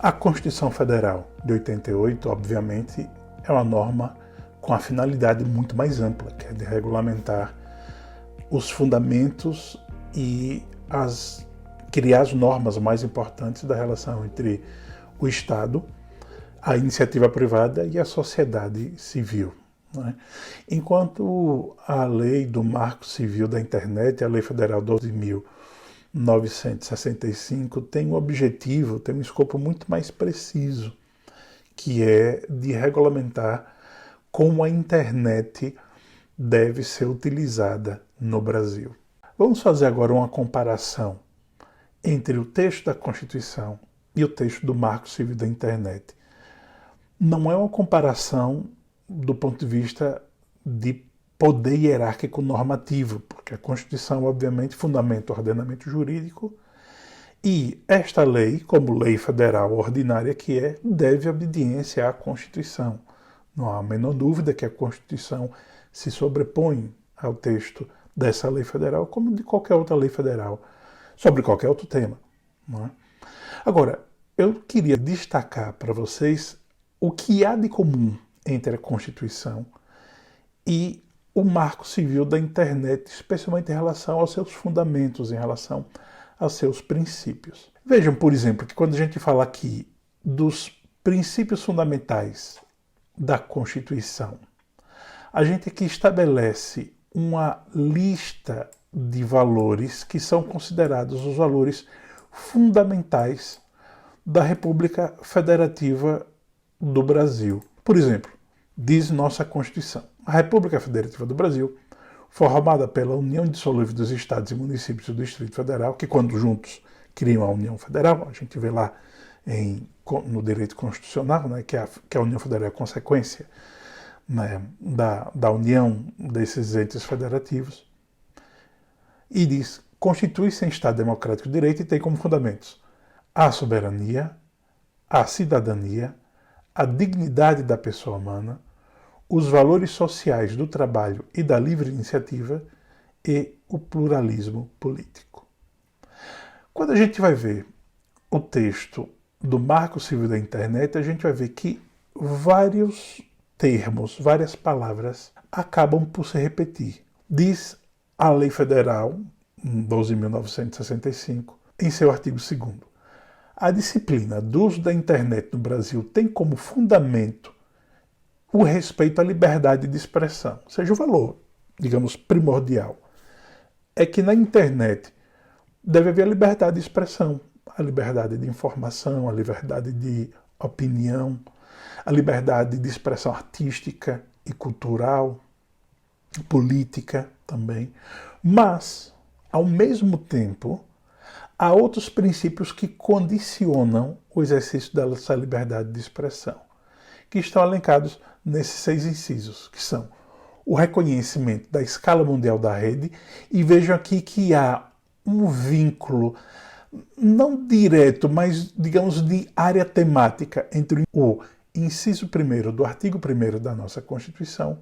A Constituição Federal de 88, obviamente, é uma norma com a finalidade muito mais ampla, que é de regulamentar os fundamentos e criar as normas mais importantes da relação entre o Estado, a iniciativa privada e a sociedade civil. Né? Enquanto a lei do Marco Civil da Internet, a Lei Federal 12.965, tem um objetivo, tem um escopo muito mais preciso, que é de regulamentar como a internet deve ser utilizada no Brasil. Vamos fazer agora uma comparação entre o texto da Constituição e o texto do Marco Civil da Internet. Não é uma comparação do ponto de vista de poder hierárquico normativo, porque a Constituição, obviamente, fundamenta o ordenamento jurídico e esta lei, como lei federal ordinária que é, deve obediência à Constituição. Não há a menor dúvida que a Constituição se sobrepõe ao texto dessa lei federal, como de qualquer outra lei federal, sobre qualquer outro tema. Não é? Agora, eu queria destacar para vocês o que há de comum entre a Constituição e o Marco Civil da Internet, especialmente em relação aos seus fundamentos, em relação aos seus princípios. Vejam, por exemplo, que quando a gente fala aqui dos princípios fundamentais da Constituição, a gente aqui estabelece uma lista de valores que são considerados os valores fundamentais da República Federativa do Brasil. Por exemplo, diz nossa Constituição: a República Federativa do Brasil, formada pela União Indissolúvel dos Estados e Municípios do Distrito Federal, que quando juntos criam a União Federal, a gente vê lá no direito constitucional, né, que a União Federal é consequência, né, da união desses entes federativos, e diz: constitui-se em Estado Democrático de Direito e tem como fundamentos a soberania, a cidadania, a dignidade da pessoa humana, os valores sociais do trabalho e da livre iniciativa e o pluralismo político. Quando a gente vai ver o texto do Marco Civil da Internet, a gente vai ver que vários termos, várias palavras acabam por se repetir. Diz a Lei Federal 12.965, em seu artigo 2º: a disciplina do uso da internet no Brasil tem como fundamento o respeito à liberdade de expressão. Ou seja, o valor, digamos, primordial é que na internet deve haver a liberdade de expressão, a liberdade de informação, a liberdade de opinião, a liberdade de expressão artística e cultural, política também. Mas, ao mesmo tempo, há outros princípios que condicionam o exercício dessa liberdade de expressão, que estão elencados nesses 6 incisos, que são o reconhecimento da escala mundial da rede, e vejam aqui que há um vínculo, não direto, mas, digamos, de área temática entre o inciso 1º do artigo 1º da nossa Constituição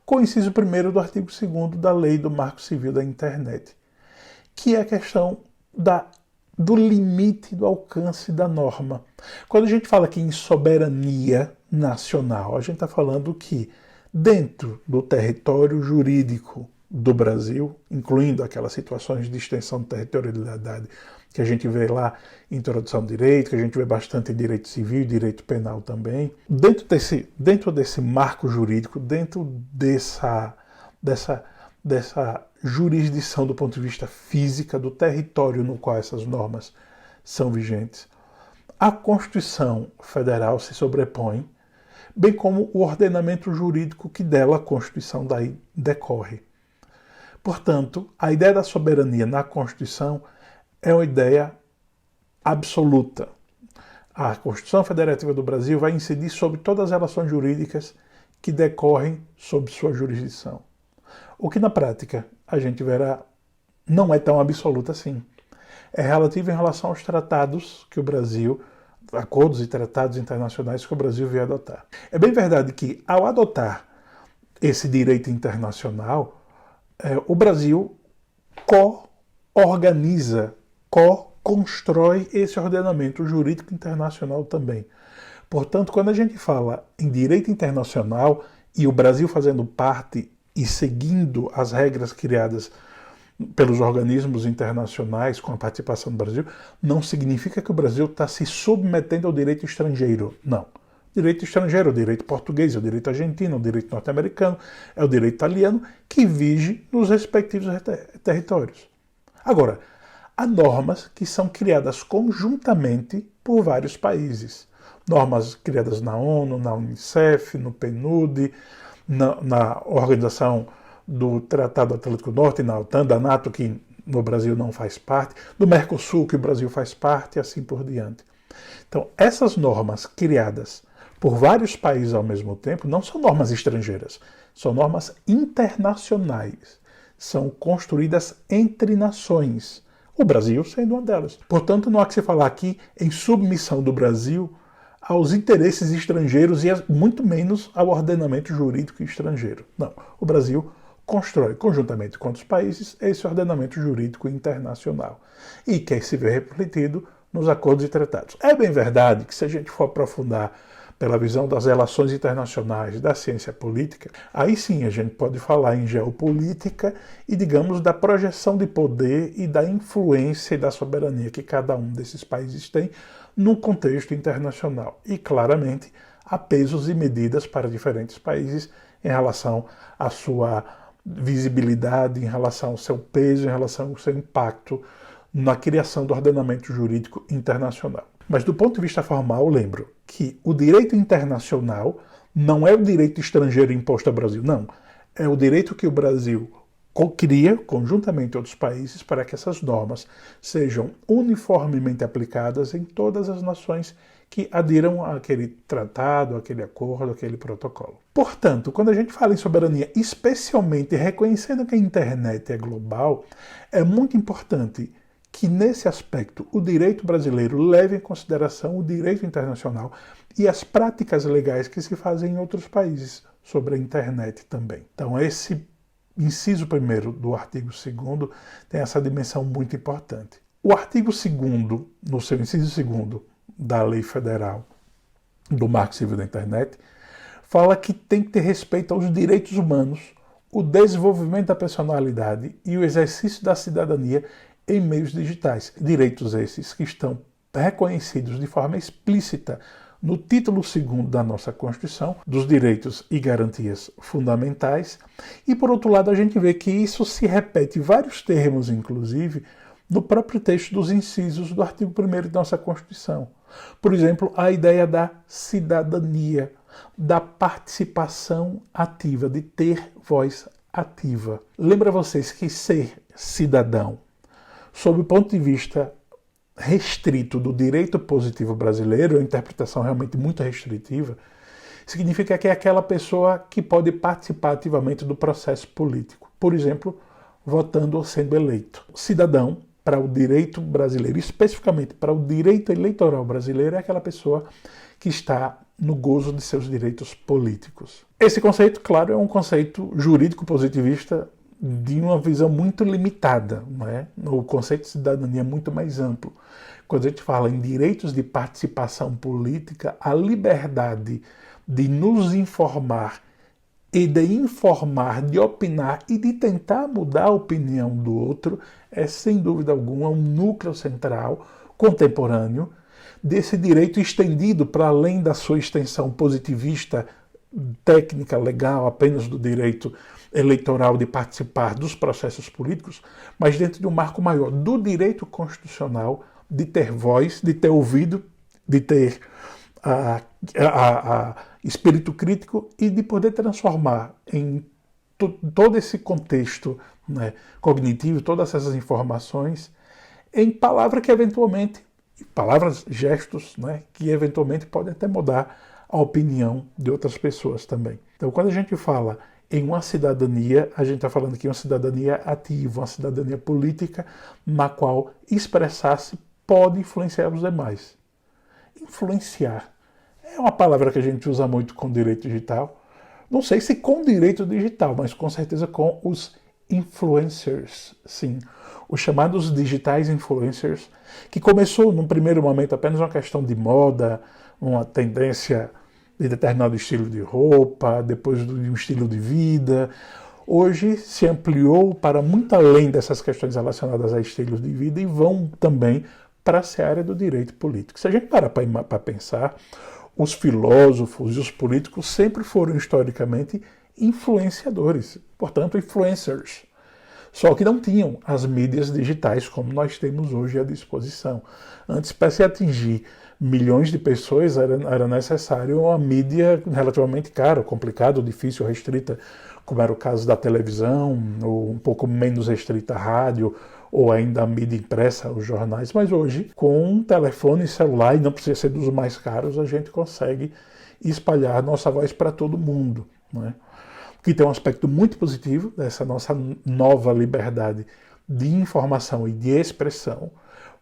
com o inciso 1º do artigo 2º da Lei do Marco Civil da Internet, que é a questão do limite do alcance da norma. Quando a gente fala aqui em soberania nacional, a gente está falando que dentro do território jurídico do Brasil, incluindo aquelas situações de extensão de territorialidade que a gente vê lá em introdução do direito, que a gente vê bastante em direito civil e direito penal também, dentro desse marco jurídico, dentro dessa jurisdição do ponto de vista física do território no qual essas normas são vigentes, a Constituição Federal se sobrepõe, bem como o ordenamento jurídico que dela a Constituição daí decorre. Portanto, a ideia da soberania na Constituição é uma ideia absoluta. A Constituição Federativa do Brasil vai incidir sobre todas as relações jurídicas que decorrem sob sua jurisdição. O que na prática a gente verá não é tão absoluta assim. É relativo em relação aos tratados que o Brasil, acordos e tratados internacionais que o Brasil veio adotar. É bem verdade que, ao adotar esse direito internacional, o Brasil co-organiza, constrói esse ordenamento jurídico internacional também. Portanto, quando a gente fala em direito internacional e o Brasil fazendo parte e seguindo as regras criadas pelos organismos internacionais com a participação do Brasil, não significa que o Brasil está se submetendo ao direito estrangeiro. Não. Direito estrangeiro é o direito português, é o direito argentino, é o direito norte-americano, é o direito italiano, que vige nos respectivos territórios. Agora, há normas que são criadas conjuntamente por vários países. Normas criadas na ONU, na Unicef, no PNUD, na Organização do Tratado Atlântico Norte, na OTAN, da NATO, que no Brasil não faz parte, do Mercosul, que o Brasil faz parte, e assim por diante. Então, essas normas criadas por vários países ao mesmo tempo não são normas estrangeiras, são normas internacionais. São construídas entre nações, o Brasil sendo uma delas. Portanto, não há que se falar aqui em submissão do Brasil aos interesses estrangeiros e muito menos ao ordenamento jurídico estrangeiro. Não, o Brasil constrói, conjuntamente com outros países, esse ordenamento jurídico internacional e quer se ver refletido nos acordos e tratados. É bem verdade que se a gente for aprofundar pela visão das relações internacionais, da ciência política, aí sim a gente pode falar em geopolítica e, digamos, da projeção de poder e da influência e da soberania que cada um desses países tem no contexto internacional. E, claramente, há pesos e medidas para diferentes países em relação à sua visibilidade, em relação ao seu peso, em relação ao seu impacto na criação do ordenamento jurídico internacional. Mas do ponto de vista formal, lembro que o direito internacional não é o direito estrangeiro imposto ao Brasil, não. É o direito que o Brasil cria, conjuntamente com outros países, para que essas normas sejam uniformemente aplicadas em todas as nações que adiram àquele tratado, àquele acordo, àquele protocolo. Portanto, quando a gente fala em soberania, especialmente reconhecendo que a internet é global, é muito importante que nesse aspecto o direito brasileiro leve em consideração o direito internacional e as práticas legais que se fazem em outros países sobre a internet também. Então esse inciso 1º do artigo 2º tem essa dimensão muito importante. O artigo 2º, no seu inciso 2º da Lei Federal do Marco Civil da Internet, fala que tem que ter respeito aos direitos humanos, o desenvolvimento da personalidade e o exercício da cidadania em meios digitais. Direitos esses que estão reconhecidos de forma explícita no título 2º da nossa Constituição, dos direitos e garantias fundamentais, e por outro lado a gente vê que isso se repete vários termos, inclusive, no próprio texto dos incisos do artigo 1º da nossa Constituição. Por exemplo, a ideia da cidadania, da participação ativa, de ter voz ativa. Lembra vocês que ser cidadão, sob o ponto de vista restrito do direito positivo brasileiro, a interpretação realmente muito restritiva, significa que é aquela pessoa que pode participar ativamente do processo político. Por exemplo, votando ou sendo eleito. Cidadão, para o direito brasileiro, especificamente para o direito eleitoral brasileiro, é aquela pessoa que está no gozo de seus direitos políticos. Esse conceito, claro, é um conceito jurídico positivista de uma visão muito limitada, não é? O conceito de cidadania é muito mais amplo. Quando a gente fala em direitos de participação política, a liberdade de nos informar e de informar, de opinar e de tentar mudar a opinião do outro é, sem dúvida alguma, um núcleo central, contemporâneo, desse direito estendido para além da sua extensão positivista, técnica, legal, apenas do direito eleitoral de participar dos processos políticos, mas dentro de um marco maior do direito constitucional de ter voz, de ter ouvido, de ter espírito crítico e de poder transformar em todo esse contexto, né, cognitivo, todas essas informações, em palavras que eventualmente, palavras, gestos, né, que eventualmente podem até mudar a opinião de outras pessoas também. Então, quando a gente fala em uma cidadania, a gente está falando aqui de uma cidadania ativa, uma cidadania política, na qual expressar-se pode influenciar os demais. Influenciar é uma palavra que a gente usa muito com direito digital. Não sei se com direito digital, mas com certeza com os influencers, sim. os chamados digitais influencers, que começou num primeiro momento apenas uma questão de moda, uma tendência de determinado estilo de roupa, depois de um estilo de vida. Hoje se ampliou para muito além dessas questões relacionadas a estilos de vida e vão também para a seara do direito político. Se a gente parar para pensar, os filósofos e os políticos sempre foram historicamente influenciadores, portanto influencers. Só que não tinham as mídias digitais como nós temos hoje à disposição. Antes, para se atingir milhões de pessoas, era necessário uma mídia relativamente cara, complicada, difícil, restrita, como era o caso da televisão, ou um pouco menos restrita a rádio, ou ainda a mídia impressa, os jornais. Mas hoje, com um telefone e celular, e não precisa ser dos mais caros, a gente consegue espalhar nossa voz para todo mundo, não é? Que tem um aspecto muito positivo dessa nossa nova liberdade de informação e de expressão,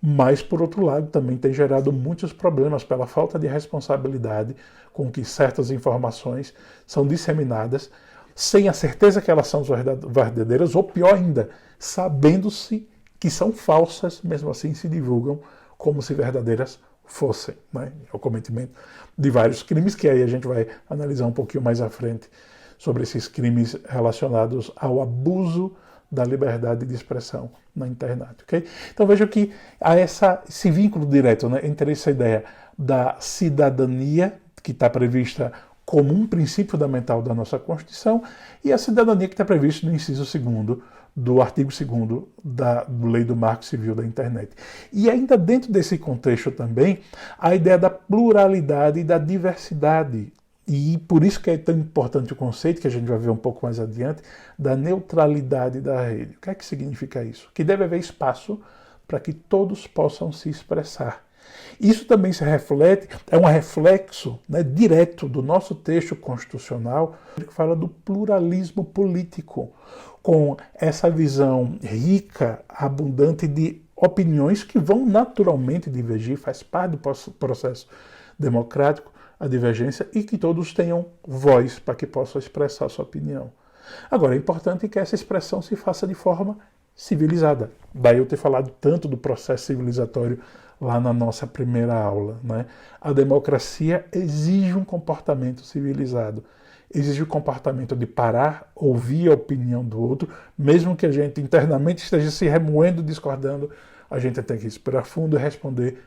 mas, por outro lado, também tem gerado muitos problemas pela falta de responsabilidade com que certas informações são disseminadas, sem a certeza que elas são verdadeiras, ou pior ainda, sabendo-se que são falsas, mesmo assim se divulgam como se verdadeiras fossem, né? É o cometimento de vários crimes, que aí a gente vai analisar um pouquinho mais à frente, sobre esses crimes relacionados ao abuso da liberdade de expressão na internet. Okay? Então veja que há esse vínculo direto, né, entre essa ideia da cidadania, que está prevista como um princípio fundamental da nossa Constituição, e a cidadania que está prevista no inciso 2º do artigo 2º da Lei do Marco Civil da Internet. E ainda dentro desse contexto também, a ideia da pluralidade e da diversidade. E por isso que é tão importante o conceito, que a gente vai ver um pouco mais adiante, da neutralidade da rede. O que é que significa isso? Que deve haver espaço para que todos possam se expressar. Isso também se reflete, é um reflexo, né, direto do nosso texto constitucional, que fala do pluralismo político, com essa visão rica, abundante de opiniões que vão naturalmente divergir, faz parte do processo democrático, a divergência, e que todos tenham voz para que possam expressar sua opinião. Agora, é importante que essa expressão se faça de forma civilizada. Daí eu ter falado tanto do processo civilizatório lá na nossa primeira aula, né? A democracia exige um comportamento civilizado, exige o comportamento de parar, ouvir a opinião do outro, mesmo que a gente internamente esteja se remoendo, discordando, a gente tem que respirar fundo e responder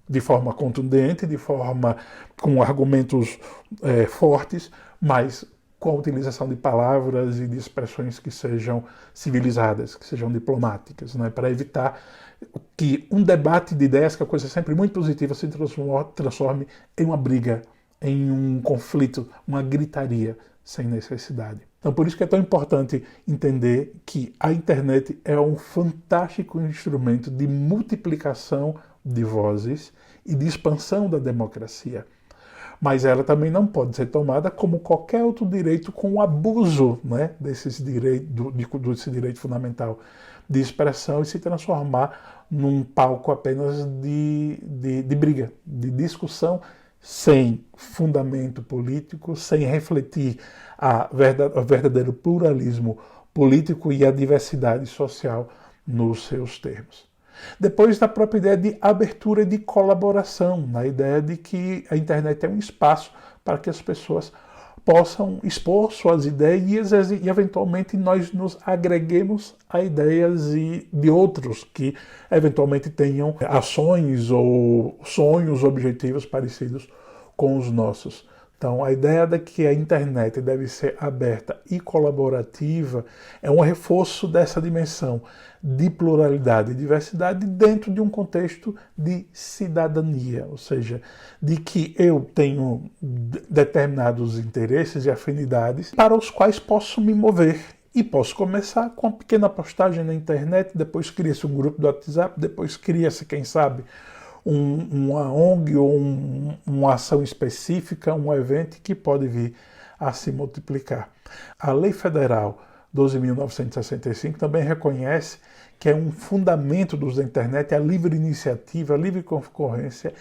de forma contundente, de forma com argumentos fortes, mas com a utilização de palavras e de expressões que sejam civilizadas, que sejam diplomáticas, né, para evitar que um debate de ideias, que é uma coisa sempre muito positiva, se transforme em uma briga, em um conflito, uma gritaria sem necessidade. Então, por isso que é tão importante entender que a internet é um fantástico instrumento de multiplicação de vozes e de expansão da democracia. Mas ela também não pode ser tomada como qualquer outro direito com o abuso, né, desse direito fundamental de expressão e se transformar num palco apenas de briga, de discussão, sem fundamento político, sem refletir o verdadeiro pluralismo político e a diversidade social nos seus termos. Depois, da própria ideia de abertura e de colaboração, na ideia de que a internet é um espaço para que as pessoas possam expor suas ideias e eventualmente nós nos agreguemos a ideias de outros que eventualmente tenham ações ou sonhos, objetivos parecidos com os nossos. Então, a ideia de que a internet deve ser aberta e colaborativa é um reforço dessa dimensão de pluralidade e diversidade dentro de um contexto de cidadania, ou seja, de que eu tenho determinados interesses e afinidades para os quais posso me mover. E posso começar com uma pequena postagem na internet, depois cria-se um grupo do WhatsApp, depois cria-se, quem sabe, uma ONG ou uma ação específica, um evento que pode vir a se multiplicar. A Lei Federal 12.965 também reconhece que é um fundamento do uso da internet a livre iniciativa, a livre concorrência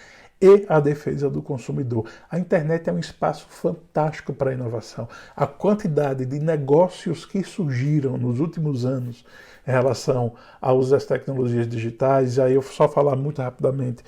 e a defesa do consumidor. A internet é um espaço fantástico para a inovação. A quantidade de negócios que surgiram nos últimos anos em relação ao uso das tecnologias digitais, e aí eu só falar muito rapidamente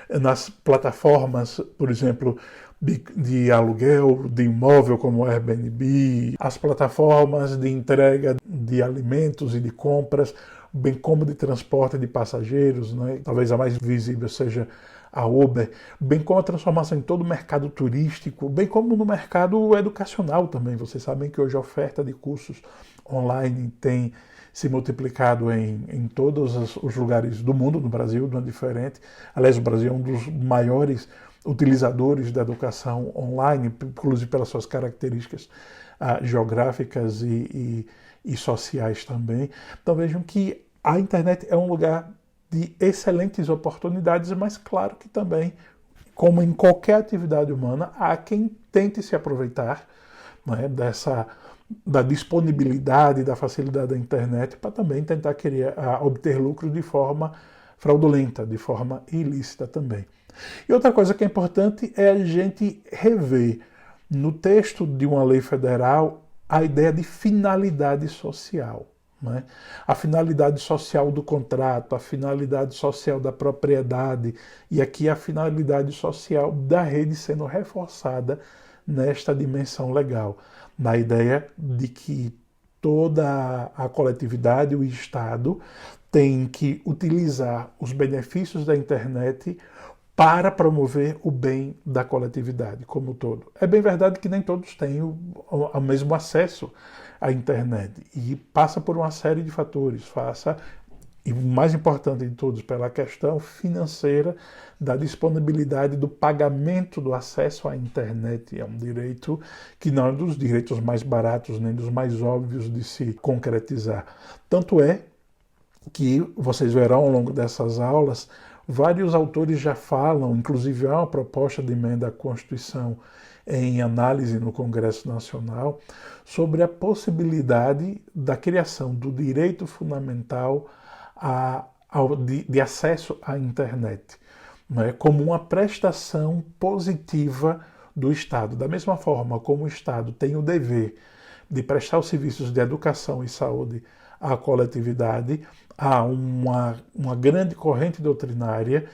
nas plataformas, por exemplo, de aluguel, de imóvel como o Airbnb, as plataformas de entrega de alimentos e de compras, bem como de transporte de passageiros, né? Talvez a mais visível seja a Uber, bem como a transformação em todo o mercado turístico, bem como no mercado educacional também. Vocês sabem que hoje a oferta de cursos online tem se multiplicado em todos os lugares do mundo, no Brasil não é diferente. Aliás, o Brasil é um dos maiores utilizadores da educação online, inclusive pelas suas características geográficas e sociais também. Então vejam que a internet é um lugar de excelentes oportunidades, mas claro que também, como em qualquer atividade humana, há quem tente se aproveitar, né, da disponibilidade, da facilidade da internet para também tentar obter lucro de forma fraudulenta, de forma ilícita também. E outra coisa que é importante é a gente rever no texto de uma lei federal a ideia de finalidade social. Né? A finalidade social do contrato, a finalidade social da propriedade e aqui a finalidade social da rede sendo reforçada nesta dimensão legal, na ideia de que toda a coletividade, o Estado, tem que utilizar os benefícios da internet para promover o bem da coletividade como um todo. É bem verdade que nem todos têm o mesmo acesso à internet e passa por uma série de fatores, e o mais importante de todos, pela questão financeira da disponibilidade do pagamento do acesso à internet. É um direito que não é dos direitos mais baratos nem dos mais óbvios de se concretizar. Tanto é que vocês verão ao longo dessas aulas, vários autores já falam, inclusive há uma proposta de emenda à Constituição em análise no Congresso Nacional, sobre a possibilidade da criação do direito fundamental de acesso à internet, né, como uma prestação positiva do Estado. Da mesma forma como o Estado tem o dever de prestar os serviços de educação e saúde à coletividade, há uma grande corrente doutrinária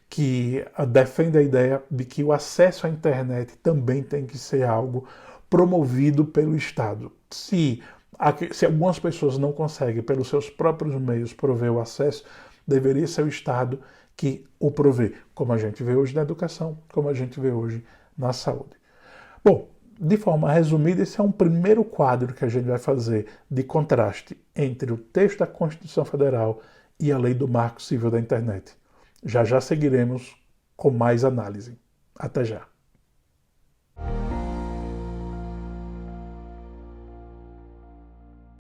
que defende a ideia de que o acesso à internet também tem que ser algo promovido pelo Estado. Se algumas pessoas não conseguem, pelos seus próprios meios, prover o acesso, deveria ser o Estado que o provê, como a gente vê hoje na educação, como a gente vê hoje na saúde. Bom, de forma resumida, esse é um primeiro quadro que a gente vai fazer de contraste entre o texto da Constituição Federal e a Lei do Marco Civil da Internet. Já já seguiremos com mais análise. Até já.